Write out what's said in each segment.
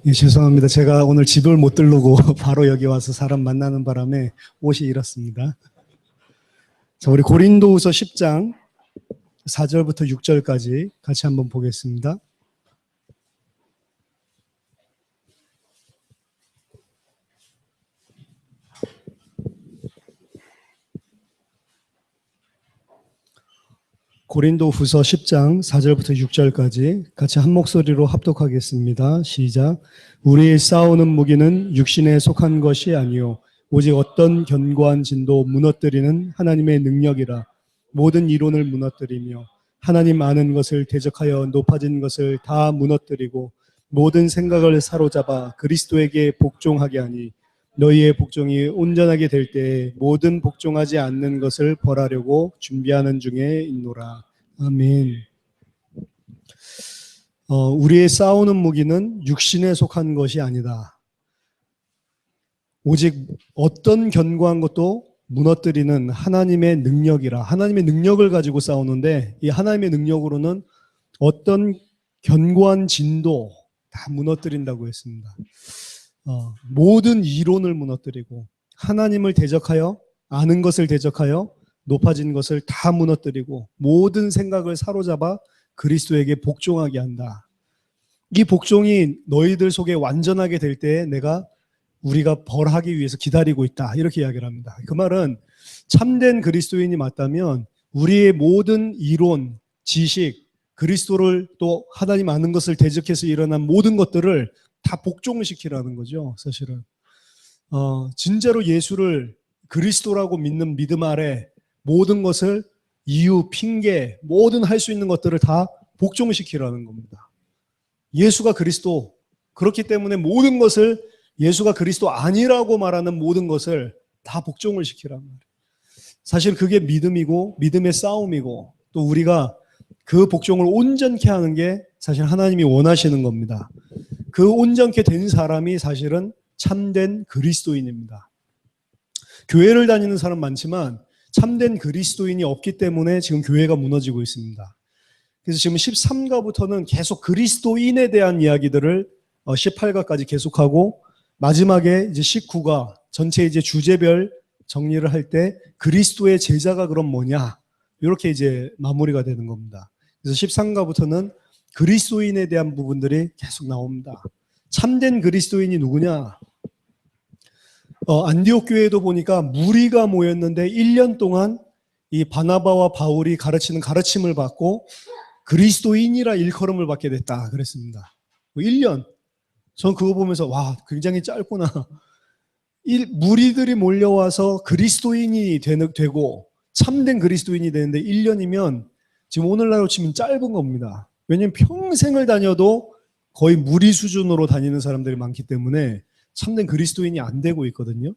예, 죄송합니다. 제가 오늘 집을 못 들르고 바로 여기 와서 사람 만나는 바람에 옷이 이렇습니다. 자, 우리 고린도후서 10장 4절부터 6절까지 같이 한번 보겠습니다. 고린도후서 10장 4절부터 6절까지 같이 한 목소리로 합독하겠습니다. 시작. 우리의 싸우는 무기는 육신에 속한 것이 아니요 오직 어떤 견고한 진도 무너뜨리는 하나님의 능력이라. 모든 이론을 무너뜨리며 하나님 아는 것을 대적하여 높아진 것을 다 무너뜨리고 모든 생각을 사로잡아 그리스도에게 복종하게 하니 너희의 복종이 온전하게 될 때에 모든 복종하지 않는 것을 벌하려고 준비하는 중에 있노라. 아멘. 우리의 싸우는 무기는 육신에 속한 것이 아니다. 오직 어떤 견고한 것도 무너뜨리는 하나님의 능력이라. 하나님의 능력을 가지고 싸우는데 이 하나님의 능력으로는 어떤 견고한 진도 다 무너뜨린다고 했습니다. 모든 이론을 무너뜨리고 하나님을 대적하여 아는 것을 대적하여 높아진 것을 다 무너뜨리고 모든 생각을 사로잡아 그리스도에게 복종하게 한다. 이 복종이 너희들 속에 완전하게 될 때에 우리가 벌하기 위해서 기다리고 있다. 이렇게 이야기를 합니다. 그 말은 참된 그리스도인이 맞다면 우리의 모든 이론, 지식, 그리스도를 또 하나님 아는 것을 대적해서 일어난 모든 것들을 다 복종시키라는 거죠. 사실은 진짜로 예수를 그리스도라고 믿는 믿음 아래 모든 것을 이유, 핑계, 모든 할 수 있는 것들을 다 복종시키라는 겁니다. 예수가 그리스도, 그렇기 때문에 모든 것을 예수가 그리스도 아니라고 말하는 모든 것을 다 복종을 시키란 말이에요. 사실 그게 믿음이고 믿음의 싸움이고 또 우리가 그 복종을 온전케 하는 게 사실 하나님이 원하시는 겁니다. 그 온전케 된 사람이 사실은 참된 그리스도인입니다. 교회를 다니는 사람 많지만 참된 그리스도인이 없기 때문에 지금 교회가 무너지고 있습니다. 그래서 지금 13가부터는 계속 그리스도인에 대한 이야기들을 18가까지 계속하고 마지막에 이제 19가 전체 이제 주제별 정리를 할 때 그리스도의 제자가 그럼 뭐냐? 이렇게 이제 마무리가 되는 겁니다. 그래서 13가부터는 그리스도인에 대한 부분들이 계속 나옵니다. 참된 그리스도인이 누구냐? 안디옥 교회도 보니까 무리가 모였는데 1년 동안 이 바나바와 바울이 가르치는 가르침을 받고 그리스도인이라 일컬음을 받게 됐다 그랬습니다. 1년. 전 그거 보면서 와, 굉장히 짧구나. 무리들이 몰려와서 그리스도인이 되고 참된 그리스도인이 되는데 1년이면 지금 오늘날로 치면 짧은 겁니다. 왜냐하면 평생을 다녀도 거의 무리 수준으로 다니는 사람들이 많기 때문에 참된 그리스도인이 안 되고 있거든요.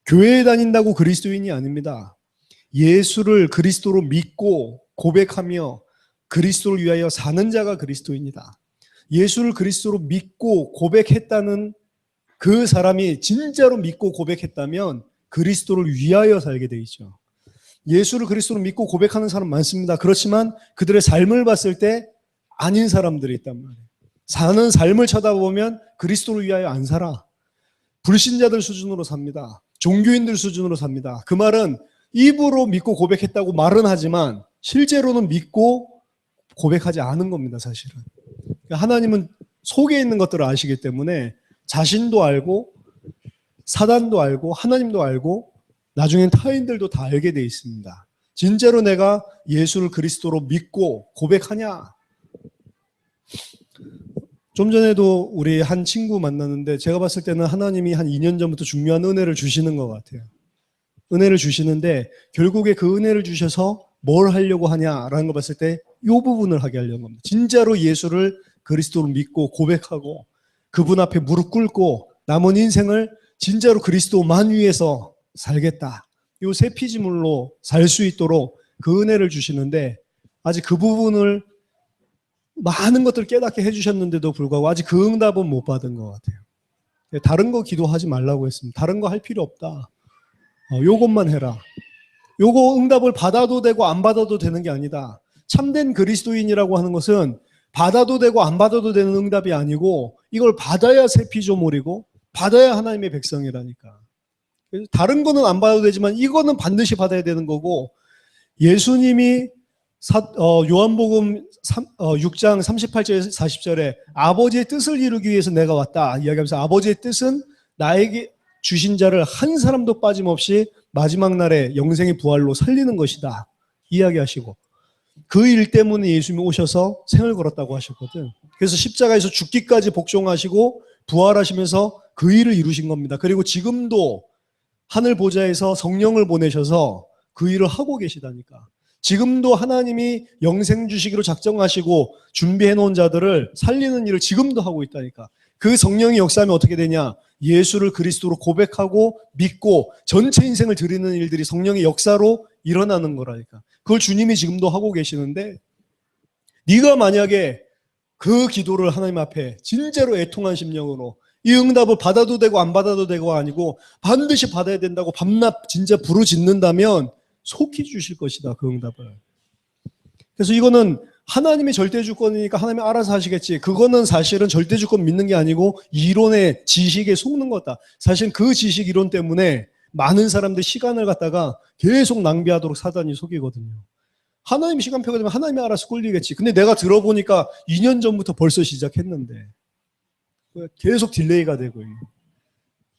교회에 다닌다고 그리스도인이 아닙니다. 예수를 그리스도로 믿고 고백하며 그리스도를 위하여 사는 자가 그리스도인이다. 예수를 그리스도로 믿고 고백했다는 그 사람이 진짜로 믿고 고백했다면 그리스도를 위하여 살게 돼 있죠. 예수를 그리스도로 믿고 고백하는 사람 많습니다. 그렇지만 그들의 삶을 봤을 때 아닌 사람들이 있단 말이에요. 사는 삶을 쳐다보면 그리스도를 위하여 안 살아. 불신자들 수준으로 삽니다. 종교인들 수준으로 삽니다. 그 말은 입으로 믿고 고백했다고 말은 하지만 실제로는 믿고 고백하지 않은 겁니다. 사실은. 하나님은 속에 있는 것들을 아시기 때문에 자신도 알고 사단도 알고 하나님도 알고 나중엔 타인들도 다 알게 돼 있습니다. 진짜로 내가 예수를 그리스도로 믿고 고백하냐? 좀 전에도 우리 한 친구 만났는데 제가 봤을 때는 하나님이 한 2년 전부터 중요한 은혜를 주시는 것 같아요. 은혜를 주시는데 결국에 그 은혜를 주셔서 뭘 하려고 하냐라는 걸 봤을 때 이 부분을 하게 하려는 겁니다. 진짜로 예수를 그리스도로 믿고 고백하고 그분 앞에 무릎 꿇고 남은 인생을 진짜로 그리스도만 위해서 살겠다. 이 세 피지물로 살 수 있도록 그 은혜를 주시는데 아직 그 부분을 많은 것들을 깨닫게 해주셨는데도 불구하고 아직 그 응답은 못 받은 것 같아요. 다른 거 기도하지 말라고 했습니다. 다른 거 할 필요 없다. 요것만 해라. 요거 응답을 받아도 되고 안 받아도 되는 게 아니다. 참된 그리스도인이라고 하는 것은 받아도 되고 안 받아도 되는 응답이 아니고 이걸 받아야 새 피조물이고 받아야 하나님의 백성이라니까. 다른 거는 안 받아도 되지만 이거는 반드시 받아야 되는 거고, 예수님이 요한복음 6장 38절 40절에 아버지의 뜻을 이루기 위해서 내가 왔다 이야기하면서, 아버지의 뜻은 나에게 주신 자를 한 사람도 빠짐없이 마지막 날에 영생의 부활로 살리는 것이다 이야기하시고, 그 일 때문에 예수님이 오셔서 생을 걸었다고 하셨거든. 그래서 십자가에서 죽기까지 복종하시고 부활하시면서 그 일을 이루신 겁니다. 그리고 지금도 하늘 보좌에서 성령을 보내셔서 그 일을 하고 계시다니까. 지금도 하나님이 영생 주시기로 작정하시고 준비해 놓은 자들을 살리는 일을 지금도 하고 있다니까. 그 성령이 역사하면 어떻게 되냐? 예수를 그리스도로 고백하고 믿고 전체 인생을 드리는 일들이 성령의 역사로 일어나는 거라니까. 그걸 주님이 지금도 하고 계시는데, 네가 만약에 그 기도를 하나님 앞에 진짜로 애통한 심령으로 이 응답을 받아도 되고 안 받아도 되고 아니고 반드시 받아야 된다고 밤낮 진짜 부르짖는다면 속히 주실 것이다, 그 응답을. 그래서 이거는 하나님의 절대 주권이니까 하나님이 알아서 하시겠지. 그거는 사실은 절대 주권 믿는 게 아니고 이론의 지식에 속는 거다. 사실 그 지식 이론 때문에 많은 사람들 시간을 갖다가 계속 낭비하도록 사단이 속이거든요. 하나님 시간표가 되면 하나님이 알아서 꿀리겠지. 근데 내가 들어보니까 2년 전부터 벌써 시작했는데 계속 딜레이가 되고.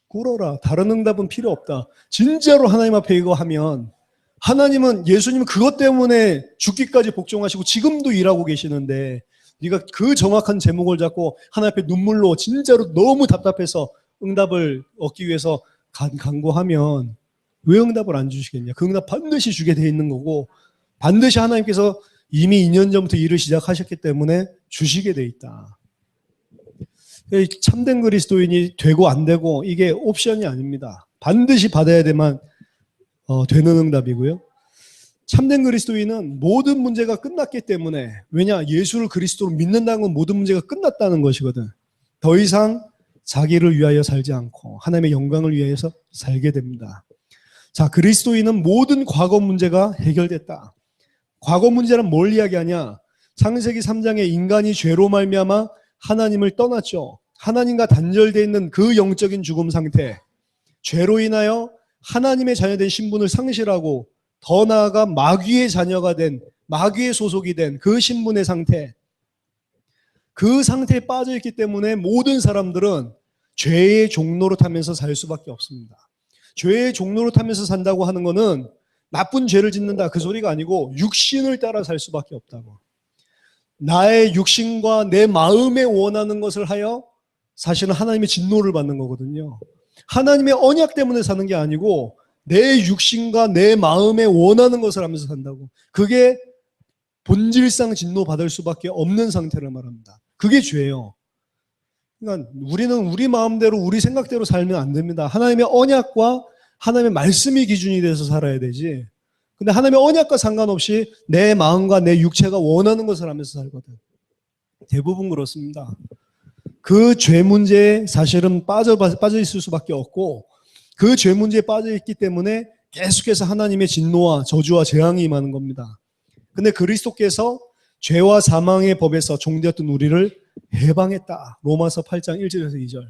꿇어라. 다른 응답은 필요 없다. 진짜로 하나님 앞에 이거 하면, 하나님은, 예수님은 그것 때문에 죽기까지 복종하시고 지금도 일하고 계시는데, 네가 그 정확한 제목을 잡고 하나님 앞에 눈물로 진짜로 너무 답답해서 응답을 얻기 위해서 간구하면 왜 응답을 안 주시겠냐? 그 응답 반드시 주게 돼 있는 거고, 반드시 하나님께서 이미 2년 전부터 일을 시작하셨기 때문에 주시게 돼 있다. 참된 그리스도인이 되고 안 되고 이게 옵션이 아닙니다. 반드시 받아야 되는 응답이고요. 참된 그리스도인은 모든 문제가 끝났기 때문에, 왜냐? 예수를 그리스도로 믿는다는 건 모든 문제가 끝났다는 것이거든. 더 이상 자기를 위하여 살지 않고 하나님의 영광을 위하여서 살게 됩니다. 자, 그리스도인은 모든 과거 문제가 해결됐다. 과거 문제는 뭘 이야기하냐? 창세기 3장에 인간이 죄로 말미암아 하나님을 떠났죠. 하나님과 단절되어 있는 그 영적인 죽음 상태, 죄로 인하여 하나님의 자녀된 신분을 상실하고 더 나아가 마귀의 자녀가 된, 마귀의 소속이 된 그 신분의 상태, 그 상태에 빠져 있기 때문에 모든 사람들은 죄의 종로로 타면서 살 수밖에 없습니다. 죄의 종로로 타면서 산다고 하는 것은 나쁜 죄를 짓는다 그 소리가 아니고 육신을 따라 살 수밖에 없다고. 나의 육신과 내 마음에 원하는 것을 하여 사실은 하나님의 진노를 받는 거거든요. 하나님의 언약 때문에 사는 게 아니고 내 육신과 내 마음에 원하는 것을 하면서 산다고. 그게 본질상 진노 받을 수밖에 없는 상태를 말합니다. 그게 죄예요. 그러니까 우리는 우리 마음대로 우리 생각대로 살면 안 됩니다. 하나님의 언약과 하나님의 말씀이 기준이 돼서 살아야 되지. 근데 하나님의 언약과 상관없이 내 마음과 내 육체가 원하는 것을 하면서 살거든. 대부분 그렇습니다. 그 죄 문제에 사실은 빠져 있을 수밖에 없고, 그 죄 문제에 빠져 있기 때문에 계속해서 하나님의 진노와 저주와 재앙이 임하는 겁니다. 근데 그리스도께서 죄와 사망의 법에서 종되었던 우리를 해방했다. 로마서 8장 1절에서 2절.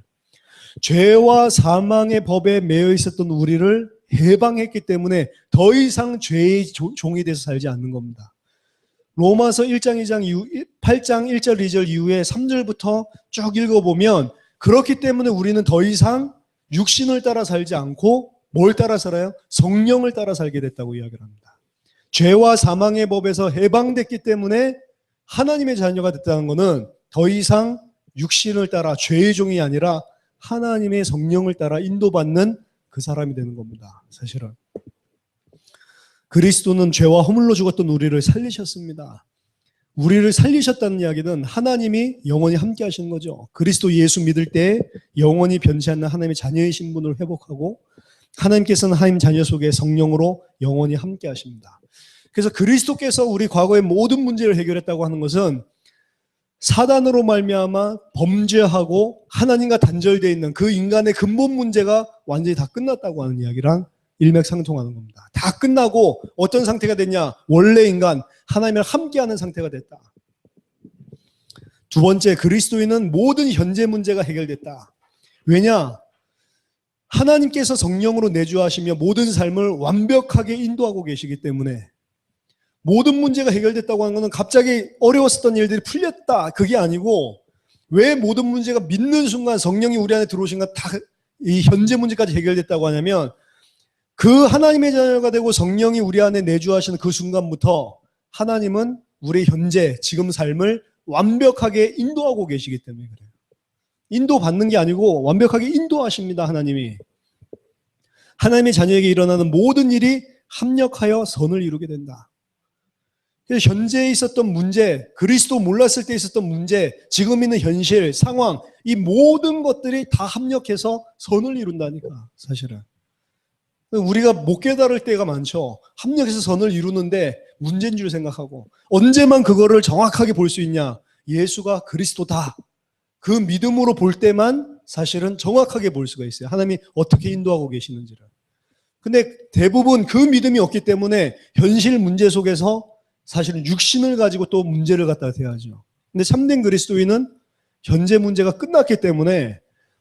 죄와 사망의 법에 매여 있었던 우리를 해방했기 때문에 더 이상 죄의 종이 돼서 살지 않는 겁니다. 로마서 1장 2장 이후 8장 1절 2절 이후에 3절부터 쭉 읽어보면, 그렇기 때문에 우리는 더 이상 육신을 따라 살지 않고 뭘 따라 살아요? 성령을 따라 살게 됐다고 이야기를 합니다. 죄와 사망의 법에서 해방됐기 때문에 하나님의 자녀가 됐다는 것은 더 이상 육신을 따라 죄의 종이 아니라 하나님의 성령을 따라 인도받는 그 사람이 되는 겁니다. 사실은 그리스도는 죄와 허물로 죽었던 우리를 살리셨습니다. 우리를 살리셨다는 이야기는 하나님이 영원히 함께 하시는 거죠. 그리스도 예수 믿을 때 영원히 변치 않는 하나님의 자녀의 신분을 회복하고, 하나님께서는 하나님 자녀 속에 성령으로 영원히 함께 하십니다. 그래서 그리스도께서 우리 과거의 모든 문제를 해결했다고 하는 것은 사단으로 말미암아 범죄하고 하나님과 단절되어 있는 그 인간의 근본 문제가 완전히 다 끝났다고 하는 이야기랑 일맥상통하는 겁니다. 다 끝나고 어떤 상태가 됐냐? 원래 인간, 하나님을 함께하는 상태가 됐다. 두 번째, 그리스도인은 모든 현재 문제가 해결됐다. 왜냐? 하나님께서 성령으로 내주하시며 모든 삶을 완벽하게 인도하고 계시기 때문에 모든 문제가 해결됐다고 하는 것은 갑자기 어려웠었던 일들이 풀렸다. 그게 아니고 왜 모든 문제가 믿는 순간 성령이 우리 안에 들어오신 건 다 이 현재 문제까지 해결됐다고 하냐면 그 하나님의 자녀가 되고 성령이 우리 안에 내주하시는 그 순간부터 하나님은 우리 현재 지금 삶을 완벽하게 인도하고 계시기 때문에 그래요. 인도받는 게 아니고 완벽하게 인도하십니다. 하나님이. 하나님의 자녀에게 일어나는 모든 일이 합력하여 선을 이루게 된다. 그래서 현재에 있었던 문제, 그리스도 몰랐을 때 있었던 문제, 지금 있는 현실, 상황, 이 모든 것들이 다 합력해서 선을 이룬다니까, 사실은. 우리가 못 깨달을 때가 많죠. 합력해서 선을 이루는데 문제인 줄 생각하고 언제만 그거를 정확하게 볼 수 있냐? 예수가 그리스도다. 그 믿음으로 볼 때만 사실은 정확하게 볼 수가 있어요. 하나님이 어떻게 인도하고 계시는지를. 근데 대부분 그 믿음이 없기 때문에 현실 문제 속에서 사실은 육신을 가지고 또 문제를 갖다 대하죠. 근데 참된 그리스도인은 현재 문제가 끝났기 때문에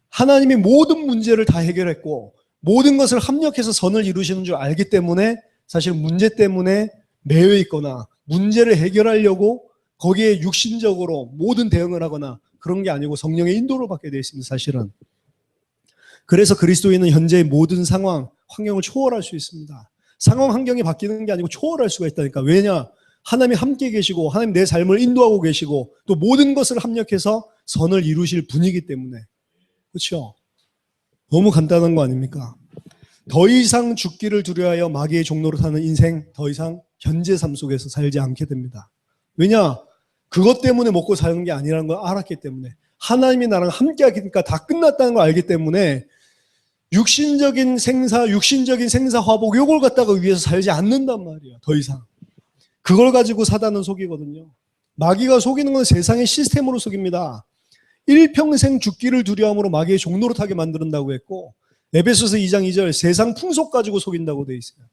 하나님이 모든 문제를 다 해결했고 모든 것을 합력해서 선을 이루시는 줄 알기 때문에 사실 문제 때문에 매여 있거나 문제를 해결하려고 거기에 육신적으로 모든 대응을 하거나 그런 게 아니고 성령의 인도를 받게 되어 있습니다. 사실은. 그래서 그리스도인은 현재의 모든 상황, 환경을 초월할 수 있습니다. 상황, 환경이 바뀌는 게 아니고 초월할 수가 있다니까. 왜냐? 하나님이 함께 계시고 하나님 내 삶을 인도하고 계시고 또 모든 것을 합력해서 선을 이루실 분이기 때문에. 그렇죠? 너무 간단한 거 아닙니까? 더 이상 죽기를 두려워하여 마귀의 종로로 사는 인생, 더 이상 현재 삶 속에서 살지 않게 됩니다. 왜냐? 그것 때문에 먹고 사는 게 아니라는 걸 알았기 때문에 하나님이 나랑 함께 하니까 다 끝났다는 걸 알기 때문에 육신적인 생사 화복 요걸 갖다가 위해서 살지 않는단 말이에요. 더 이상. 그걸 가지고 사단은 속이거든요. 마귀가 속이는 건 세상의 시스템으로 속입니다. 일평생 죽기를 두려움으로 마귀의 종노릇하게 만든다고 했고 에베소서 2장 2절 세상 풍속 가지고 속인다고 돼 있어요.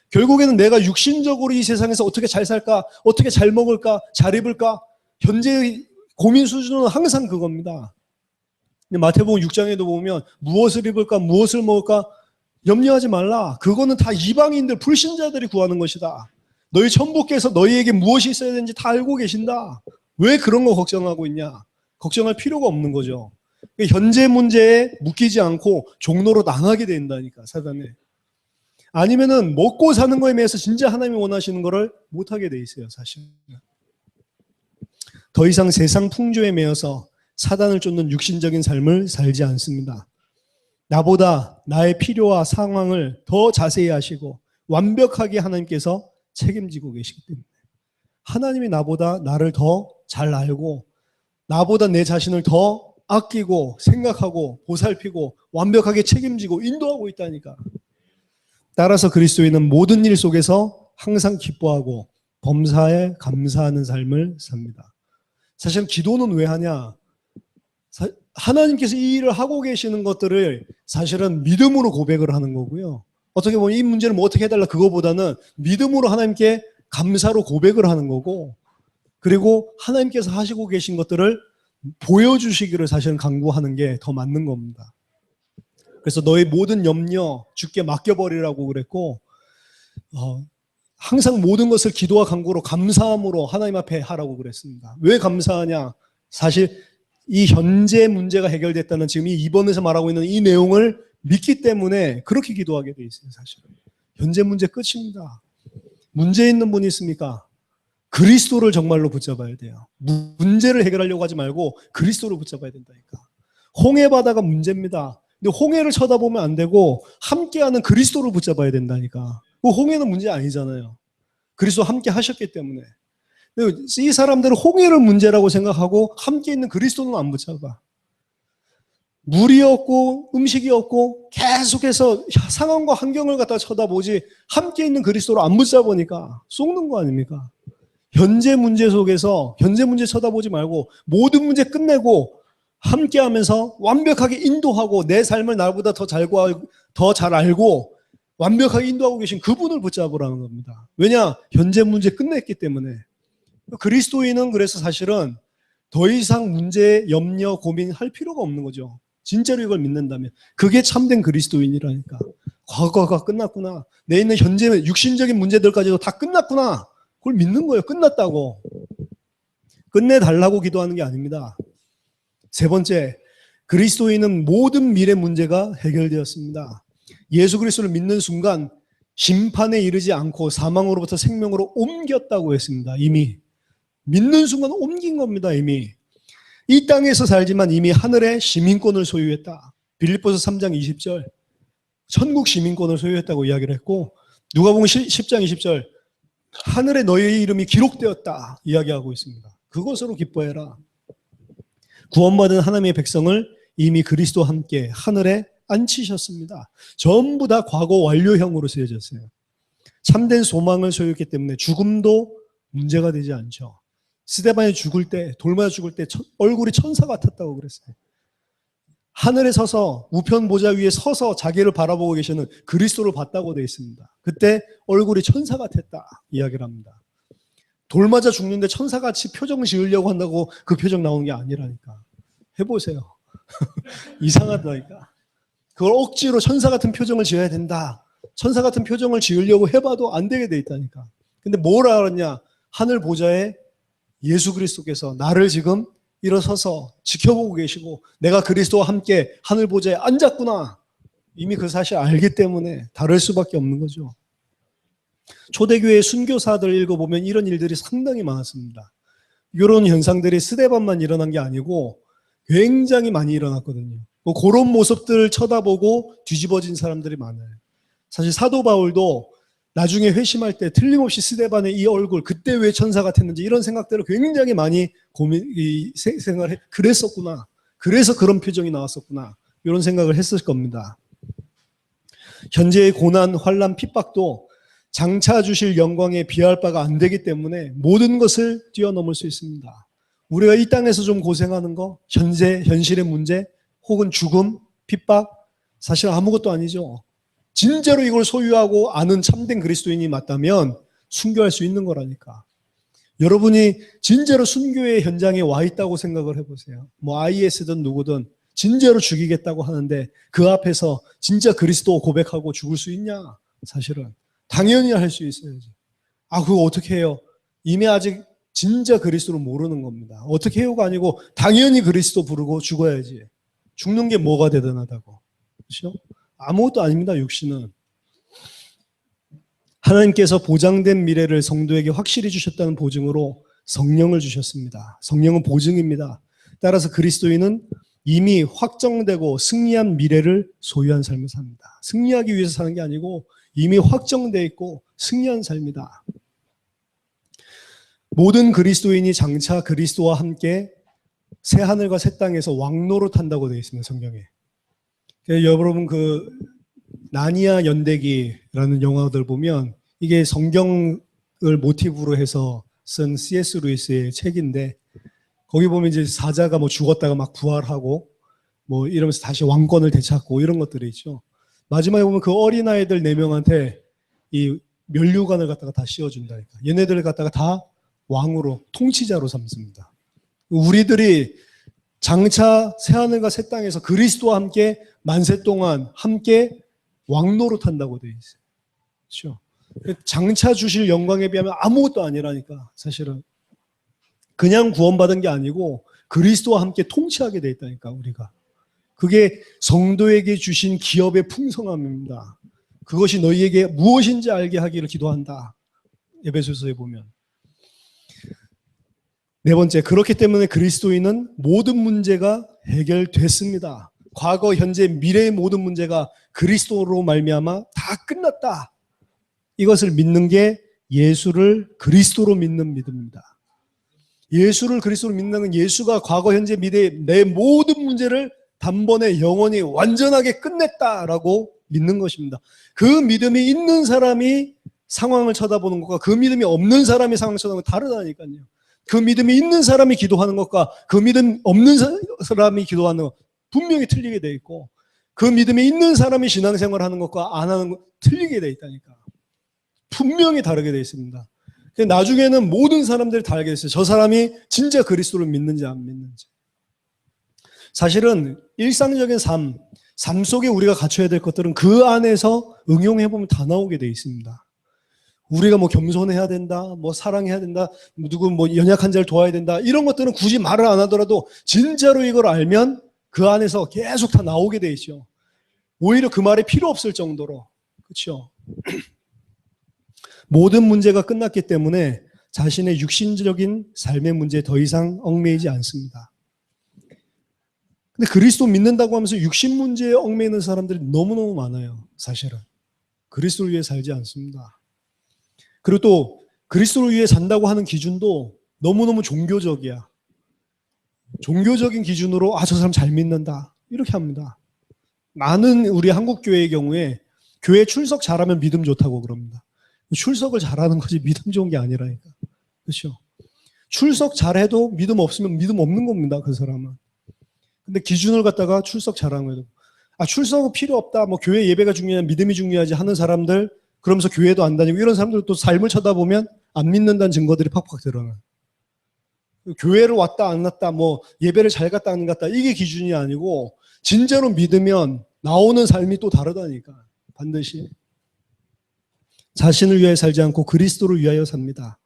결국에는 내가 육신적으로 이 세상에서 어떻게 잘 살까, 어떻게 잘 먹을까, 잘 입을까, 현재의 고민 수준은 항상 그겁니다. 마태복음 6장에도 보면 무엇을 입을까, 무엇을 먹을까 염려하지 말라. 그거는 다 이방인들, 불신자들이 구하는 것이다. 너희 천부께서 너희에게 무엇이 있어야 되는지 다 알고 계신다. 왜 그런 거 걱정하고 있냐? 걱정할 필요가 없는 거죠. 현재 문제에 묶이지 않고 종로로 나가게 된다니까, 사단에. 아니면은 먹고 사는 거에 대해서 진짜 하나님이 원하시는 거를 못하게 돼 있어요, 사실. 더 이상 세상 풍조에 매여서 사단을 쫓는 육신적인 삶을 살지 않습니다. 나보다 나의 필요와 상황을 더 자세히 아시고 완벽하게 하나님께서 책임지고 계시기 때문에 하나님이 나보다 나를 더 잘 알고 나보다 내 자신을 더 아끼고 생각하고 보살피고 완벽하게 책임지고 인도하고 있다니까. 따라서 그리스도인은 모든 일 속에서 항상 기뻐하고 범사에 감사하는 삶을 삽니다. 사실 기도는 왜 하냐? 하나님께서 이 일을 하고 계시는 것들을 사실은 믿음으로 고백을 하는 거고요. 어떻게 보면 이 문제를 뭐 어떻게 해달라 그거보다는 믿음으로 하나님께 감사로 고백을 하는 거고 그리고 하나님께서 하시고 계신 것들을 보여주시기를 사실은 강구하는 게 더 맞는 겁니다. 그래서 너의 모든 염려 주께 맡겨버리라고 그랬고 항상 모든 것을 기도와 간구로 감사함으로 하나님 앞에 하라고 그랬습니다. 왜 감사하냐? 사실 이 현재 문제가 해결됐다는 지금 이 2번에서 말하고 있는 이 내용을 믿기 때문에 그렇게 기도하게 돼 있어요. 사실은. 현재 문제 끝입니다. 문제 있는 분이 있습니까? 그리스도를 정말로 붙잡아야 돼요. 문제를 해결하려고 하지 말고 그리스도를 붙잡아야 된다니까. 홍해 바다가 문제입니다. 근데 홍해를 쳐다보면 안 되고 함께하는 그리스도를 붙잡아야 된다니까. 그 홍해는 문제 아니잖아요. 그리스도 함께 하셨기 때문에. 이 사람들은 홍해를 문제라고 생각하고 함께 있는 그리스도는 안 붙잡아. 물이 없고 음식이 없고 계속해서 상황과 환경을 갖다 쳐다보지 함께 있는 그리스도를 안 붙잡으니까 속는 거 아닙니까? 현재 문제 속에서 현재 문제 쳐다보지 말고 모든 문제 끝내고 함께하면서 완벽하게 인도하고 내 삶을 나보다 더 잘 알고 완벽하게 인도하고 계신 그분을 붙잡으라는 겁니다. 왜냐? 현재 문제 끝냈기 때문에. 그리스도인은 그래서 사실은 더 이상 문제, 염려, 고민할 필요가 없는 거죠. 진짜로 이걸 믿는다면. 그게 참된 그리스도인이라니까. 과거가 끝났구나. 내 있는 현재 육신적인 문제들까지도 다 끝났구나. 그걸 믿는 거예요. 끝났다고. 끝내달라고 기도하는 게 아닙니다. 세 번째, 그리스도인은 모든 미래 문제가 해결되었습니다. 예수 그리스도를 믿는 순간 심판에 이르지 않고 사망으로부터 생명으로 옮겼다고 했습니다. 이미. 믿는 순간 옮긴 겁니다. 이미. 이 땅에서 살지만 이미 하늘의 시민권을 소유했다. 빌립보서 3장 20절. 천국 시민권을 소유했다고 이야기를 했고, 누가복음 10장 20절. 하늘에 너희의 이름이 기록되었다 이야기하고 있습니다. 그것으로 기뻐해라. 구원받은 하나님의 백성을 이미 그리스도와 함께 하늘에 앉히셨습니다. 전부 다 과거 완료형으로 쓰여졌어요. 참된 소망을 소유했기 때문에 죽음도 문제가 되지 않죠. 스데반이 죽을 때, 돌맞아 죽을 때 얼굴이 천사 같았다고 그랬어요. 하늘에 서서 우편 보좌 위에 서서 자기를 바라보고 계시는 그리스도를 봤다고 되어 있습니다. 그때 얼굴이 천사 같았다 이야기를 합니다. 돌맞아 죽는데 천사같이 표정 지으려고 한다고 그 표정 나오는 게 아니라니까. 해보세요. 이상하다니까. 그걸 억지로 천사 같은 표정을 지어야 된다. 천사 같은 표정을 지으려고 해봐도 안 되게 돼 있다니까. 근데 뭘 알았냐? 하늘 보좌에 예수 그리스도께서 나를 지금 일어서서 지켜보고 계시고 내가 그리스도와 함께 하늘 보좌에 앉았구나. 이미 그 사실 알기 때문에 다를 수밖에 없는 거죠. 초대교회 순교사들 읽어보면 이런 일들이 상당히 많았습니다. 이런 현상들이 스데반만 일어난 게 아니고 굉장히 많이 일어났거든요. 그런 모습들을 쳐다보고 뒤집어진 사람들이 많아요. 사실 사도 바울도 나중에 회심할 때 틀림없이 스데반의 이 얼굴, 그때 왜 천사 같았는지 이런 생각들을 굉장히 많이 생각을 그랬었구나. 그래서 그런 표정이 나왔었구나. 이런 생각을 했을 겁니다. 현재의 고난, 환난, 핍박도 장차 주실 영광에 비할 바가 안 되기 때문에 모든 것을 뛰어넘을 수 있습니다. 우리가 이 땅에서 좀 고생하는 거, 현실의 문제, 혹은 죽음, 핍박, 사실 아무것도 아니죠. 진짜로 이걸 소유하고 아는 참된 그리스도인이 맞다면 순교할 수 있는 거라니까. 여러분이 진짜로 순교의 현장에 와 있다고 생각을 해보세요. 뭐 IS든 누구든 진짜로 죽이겠다고 하는데 그 앞에서 진짜 그리스도 고백하고 죽을 수 있냐? 사실은 당연히 할 수 있어야지. 아, 그거 어떻게 해요? 이미 아직 진짜 그리스도를 모르는 겁니다. 어떻게 해요가 아니고 당연히 그리스도 부르고 죽어야지. 죽는 게 뭐가 대단하다고. 그렇죠? 아무것도 아닙니다. 육신은. 하나님께서 보장된 미래를 성도에게 확실히 주셨다는 보증으로 성령을 주셨습니다. 성령은 보증입니다. 따라서 그리스도인은 이미 확정되고 승리한 미래를 소유한 삶을 삽니다. 승리하기 위해서 사는 게 아니고 이미 확정되어 있고 승리한 삶이다. 모든 그리스도인이 장차 그리스도와 함께 새 하늘과 새 땅에서 왕노릇 한다고 되어 있습니다. 성경에. 여러분 그 나니아 연대기라는 영화들 보면 이게 성경을 모티브로 해서 쓴 C.S. 루이스의 책인데 거기 보면 이제 사자가 뭐 죽었다가 막 부활하고 뭐 이러면서 다시 왕권을 되찾고 이런 것들이 있죠. 마지막에 보면 그 어린아이들 4명한테 이 면류관을 갖다가 다 씌워준다니까. 얘네들을 갖다가 다 왕으로 통치자로 삼습니다. 우리들이 장차 새하늘과 새 땅에서 그리스도와 함께 만세 동안 함께 왕노릇 한다고 되어 있어요. 그렇죠? 장차 주실 영광에 비하면 아무것도 아니라니까. 사실은 그냥 구원받은 게 아니고 그리스도와 함께 통치하게 되어 있다니까. 우리가 그게 성도에게 주신 기업의 풍성함입니다. 그것이 너희에게 무엇인지 알게 하기를 기도한다. 에베소서에 보면. 네 번째, 그렇기 때문에 그리스도인은 모든 문제가 해결됐습니다. 과거, 현재, 미래의 모든 문제가 그리스도로 말미암아 다 끝났다. 이것을 믿는 게 예수를 그리스도로 믿는 믿음입니다. 예수를 그리스도로 믿는 건 예수가 과거, 현재, 미래 내 모든 문제를 단번에 영원히 완전하게 끝냈다라고 믿는 것입니다. 그 믿음이 있는 사람이 상황을 쳐다보는 것과 그 믿음이 없는 사람이 상황을 쳐다보는 것 다르다니까요. 그 믿음이 있는 사람이 기도하는 것과 그 믿음 없는 사람이 기도하는 것 분명히 틀리게 돼 있고 그 믿음이 있는 사람이 신앙생활 하는 것과 안 하는 것 틀리게 돼 있다니까. 분명히 다르게 돼 있습니다. 나중에는 모든 사람들이 다 알게 됐어요. 저 사람이 진짜 그리스도를 믿는지 안 믿는지. 사실은 일상적인 삶 속에 우리가 갖춰야 될 것들은 그 안에서 응용해보면 다 나오게 돼 있습니다. 우리가 뭐 겸손해야 된다, 뭐 사랑해야 된다, 누구 뭐 연약한 자를 도와야 된다, 이런 것들은 굳이 말을 안 하더라도 진짜로 이걸 알면 그 안에서 계속 다 나오게 돼 있죠. 오히려 그 말이 필요 없을 정도로. 그렇죠? 모든 문제가 끝났기 때문에 자신의 육신적인 삶의 문제에 더 이상 얽매이지 않습니다. 근데 그리스도 믿는다고 하면서 육신 문제에 얽매이는 사람들이 너무너무 많아요. 사실은. 그리스도를 위해 살지 않습니다. 그리고 또 그리스도를 위해 산다고 하는 기준도 너무너무 종교적이야. 종교적인 기준으로 저 사람 잘 믿는다. 이렇게 합니다. 많은 우리 한국 교회의 경우에 교회 출석 잘하면 믿음 좋다고 그럽니다. 출석을 잘하는 거지 믿음 좋은 게 아니라니까. 그렇죠? 출석 잘해도 믿음 없으면 믿음 없는 겁니다. 그 사람은. 근데 기준을 갖다가 출석 잘하는 거예요. 출석은 필요 없다. 뭐 교회 예배가 중요한 믿음이 중요하지 하는 사람들, 그러면서 교회도 안 다니고 이런 사람들 또 삶을 쳐다보면 안 믿는다는 증거들이 팍팍 드러나요. 교회를 왔다 안 왔다, 뭐 예배를 잘 갔다 안 갔다 이게 기준이 아니고 진짜로 믿으면 나오는 삶이 또 다르다니까. 반드시. 자신을 위해 살지 않고 그리스도를 위하여 삽니다.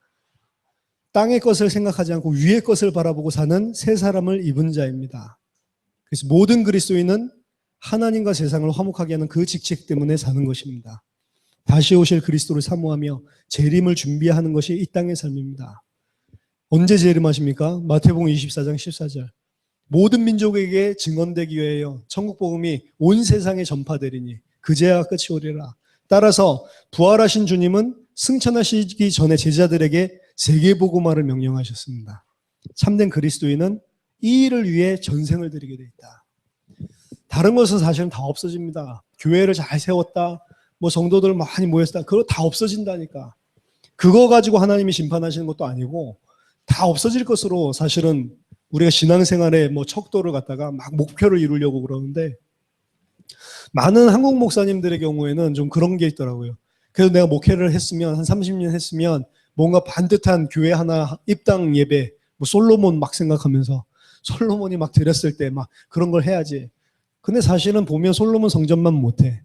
땅의 것을 생각하지 않고 위의 것을 바라보고 사는 새 사람을 입은 자입니다. 그래서 모든 그리스도인은 하나님과 세상을 화목하게 하는 그 직책 때문에 사는 것입니다. 다시 오실 그리스도를 사모하며 재림을 준비하는 것이 이 땅의 삶입니다. 언제 재림하십니까? 마태복음 24장 14절. 모든 민족에게 증언되기 위하여 천국 복음이 온 세상에 전파되리니 그제야 끝이 오리라. 따라서 부활하신 주님은 승천하시기 전에 제자들에게 세계복음화를 명령하셨습니다. 참된 그리스도인은 이 일을 위해 전생을 드리게 돼 있다. 다른 것은 사실은 다 없어집니다. 교회를 잘 세웠다, 뭐 성도들 많이 모였다, 그거 다 없어진다니까. 그거 가지고 하나님이 심판하시는 것도 아니고 다 없어질 것으로 사실은 우리가 신앙생활에 뭐 척도를 갖다가 막 목표를 이루려고 그러는데 많은 한국 목사님들의 경우에는 좀 그런 게 있더라고요. 그래서 내가 목회를 했으면 한 30년 했으면 뭔가 반듯한 교회 하나 입당 예배, 뭐 솔로몬 막 생각하면서 솔로몬이 막 드렸을 때 막 그런 걸 해야지. 근데 사실은 보면 솔로몬 성전만 못해.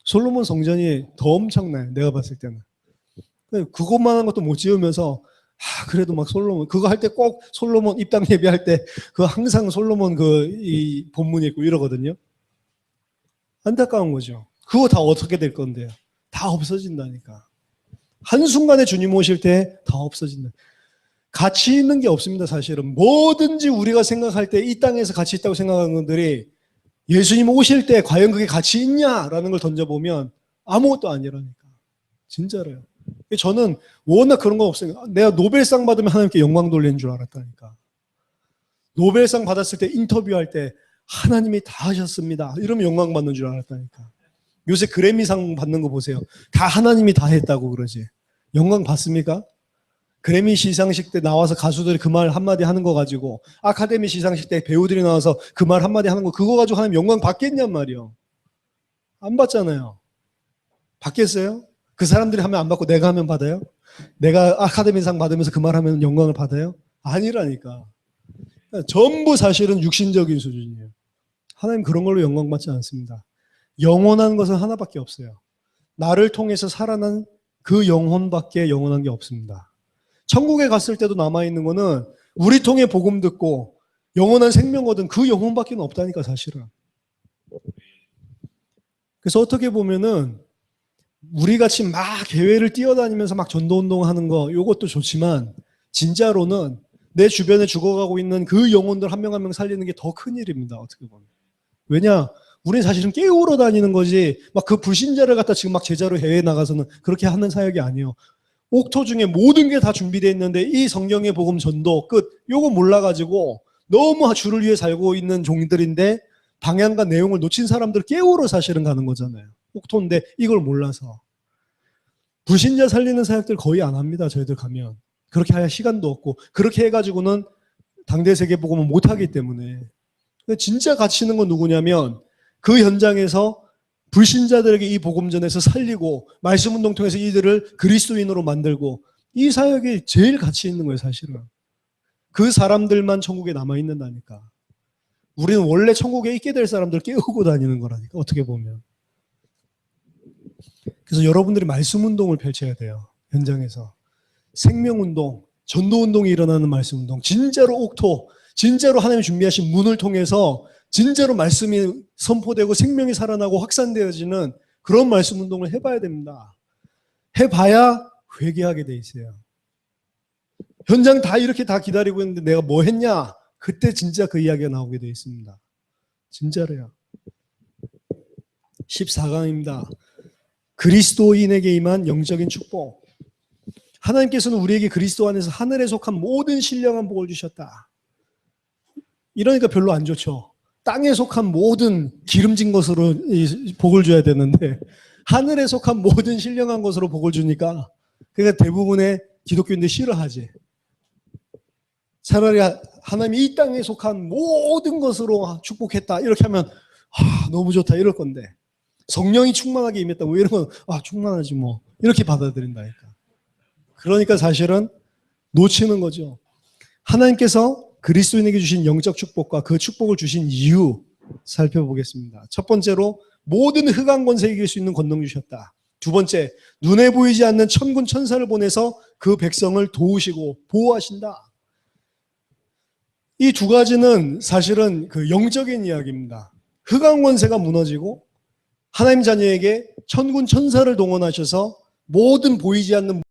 솔로몬 성전이 더 엄청나요. 내가 봤을 때는. 그것만한 것도 못 지으면서 그래도 막 솔로몬 그거 할 때 꼭 솔로몬 입당 예배할 때 그 항상 솔로몬 이 본문이 있고 이러거든요. 안타까운 거죠. 그거 다 어떻게 될 건데요? 다 없어진다니까. 한순간에 주님 오실 때 다 없어진다. 가치 있는 게 없습니다. 사실은 뭐든지 우리가 생각할 때 이 땅에서 가치 있다고 생각하는 것들이 예수님 오실 때 과연 그게 가치 있냐라는 걸 던져보면 아무것도 아니라니까. 진짜로요. 저는 워낙 그런 거 없어요. 내가 노벨상 받으면 하나님께 영광 돌리는 줄 알았다니까. 노벨상 받았을 때 인터뷰할 때 하나님이 다 하셨습니다. 이러면 영광 받는 줄 알았다니까. 요새 그래미상 받는 거 보세요. 다 하나님이 다 했다고 그러지. 영광 받습니까? 그래미 시상식 때 나와서 가수들이 그 말 한마디 하는 거 가지고 아카데미 시상식 때 배우들이 나와서 그 말 한마디 하는 거 그거 가지고 하나님 영광 받겠냔 말이요. 안 받잖아요. 받겠어요? 그 사람들이 하면 안 받고 내가 하면 받아요? 내가 아카데미상 받으면서 그 말 하면 영광을 받아요? 아니라니까. 전부 사실은 육신적인 수준이에요. 하나님 그런 걸로 영광 받지 않습니다. 영원한 것은 하나밖에 없어요. 나를 통해서 살아난 그 영혼밖에 영원한 게 없습니다. 천국에 갔을 때도 남아있는 거는 우리 통해 복음 듣고 영원한 생명 얻은 그 영혼밖에 없다니까 사실은. 그래서 어떻게 보면은 우리 같이 막 교회를 뛰어다니면서 막 전도운동하는 거 이것도 좋지만 진짜로는 내 주변에 죽어가고 있는 그 영혼들 한 명 한 명 살리는 게 더 큰 일입니다. 어떻게 보면. 왜냐? 우리는 사실은 깨우러 다니는 거지 막 그 불신자를 갖다 지금 막 제자로 해외에 나가서는 그렇게 하는 사역이 아니에요. 옥토 중에 모든 게 다 준비되어 있는데 이 성경의 복음 전도 끝 요거 몰라가지고 너무 주를 위해 살고 있는 종들인데 방향과 내용을 놓친 사람들 깨우러 사실은 가는 거잖아요. 옥토인데 이걸 몰라서. 불신자 살리는 사역들 거의 안 합니다. 저희들 가면. 그렇게 할 시간도 없고 그렇게 해가지고는 당대 세계 복음은 못하기 때문에. 진짜 가치 있는 건 누구냐면 그 현장에서 불신자들에게 이 복음 전에서 살리고 말씀 운동 통해서 이들을 그리스도인으로 만들고 이 사역이 제일 가치 있는 거예요, 사실은. 그 사람들만 천국에 남아있는다니까. 우리는 원래 천국에 있게 될 사람들 깨우고 다니는 거라니까, 어떻게 보면. 그래서 여러분들이 말씀 운동을 펼쳐야 돼요, 현장에서. 생명운동, 전도운동이 일어나는 말씀운동, 진짜로 옥토, 진짜로 하나님이 준비하신 문을 통해서 진짜로 말씀이 선포되고 생명이 살아나고 확산되어지는 그런 말씀운동을 해봐야 됩니다. 해봐야 회개하게 돼 있어요. 현장 다 이렇게 다 기다리고 있는데 내가 뭐 했냐? 그때 진짜 그 이야기가 나오게 돼 있습니다. 진짜로요. 14강입니다. 그리스도인에게 임한 영적인 축복. 하나님께서는 우리에게 그리스도 안에서 하늘에 속한 모든 신령한 복을 주셨다. 이러니까 별로 안 좋죠. 땅에 속한 모든 기름진 것으로 복을 줘야 되는데 하늘에 속한 모든 신령한 것으로 복을 주니까 그러니까 대부분의 기독교인들이 싫어하지. 차라리 하나님이 이 땅에 속한 모든 것으로 축복했다 이렇게 하면 너무 좋다 이럴 건데 성령이 충만하게 임했다 뭐 이런 건 충만하지 뭐 이렇게 받아들인다니까. 그러니까 사실은 놓치는 거죠. 하나님께서 그리스도인에게 주신 영적 축복과 그 축복을 주신 이유 살펴보겠습니다. 첫 번째로 모든 흑암 권세 이길 수 있는 권능 주셨다. 두 번째, 눈에 보이지 않는 천군 천사를 보내서 그 백성을 도우시고 보호하신다. 이 두 가지는 사실은 그 영적인 이야기입니다. 흑암 권세가 무너지고 하나님 자녀에게 천군 천사를 동원하셔서 모든 보이지 않는